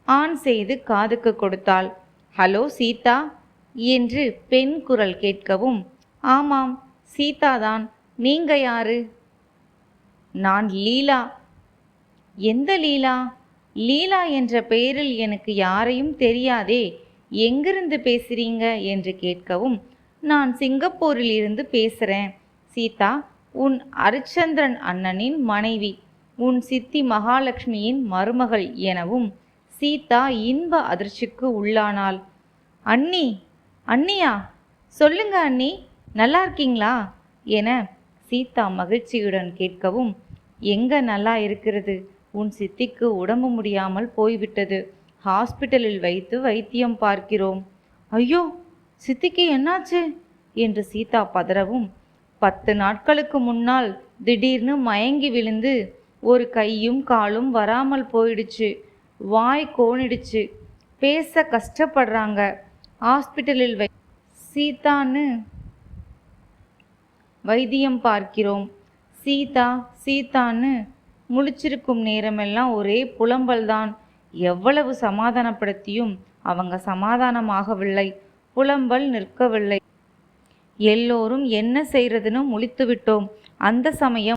On செய்து காதுக்கு கொடுத்தாள். ஹலோ சீதா என்று பெண் குரல் கேட்கவும், ஆமாம் சீதாதான், நீங்க யாரு? நான் லீலா. எந்த லீலா? லீலா என்ற பெயரில் எனக்கு யாரையும் தெரியாதே, எங்கிருந்து பேசுறீங்க என்று கேட்கவும், நான் சிங்கப்பூரில் இருந்து பேசுகிறேன் சீதா, உன் அரிச்சந்திரன் அண்ணனின் மனைவி, உன் சித்தி மகாலட்சுமியின் மருமகள் எனவும் சீதா இன்ப அதிர்ச்சிக்கு உள்ளானாள். அண்ணி, அண்ணியா? சொல்லுங்க அண்ணி, நல்லா இருக்கீங்களா என சீதா மகிழ்ச்சியுடன் கேட்கவும், எங்க நல்லா இருக்கிறது, உன் சித்திக்கு உடம்பு முடியாமல் போய்விட்டது, ஹாஸ்பிட்டலில் வைத்து வைத்தியம் பார்க்கிறோம். ஐயோ, சித்திக்கு என்னாச்சு என்று சீதா பதறவும், 10 நாட்களுக்கு முன்னால் திடீர்னு மயங்கி விழுந்து ஒரு கையும் காலும் வராமல் போயிடுச்சு, வாய் கோணிடுச்சு, பேச கஷ்டப்படுறாங்க, ஹாஸ்பிட்டலில் சீதான்னு வைத்தியம் பார்க்கிறோம். சீதா சீதான்னு முழிச்சிருக்கும் நேரமெல்லாம் ஒரே புலம்பல்தான். எவ்வளவு சமாதானப்படுத்தியும் அவங்க சமாதானமாகவில்லை. புலம்பல் நிற்கவில்லை. எல்லோரும் என்ன செய்யறதுன்னு முழித்து விட்டோம். அந்த சமயம்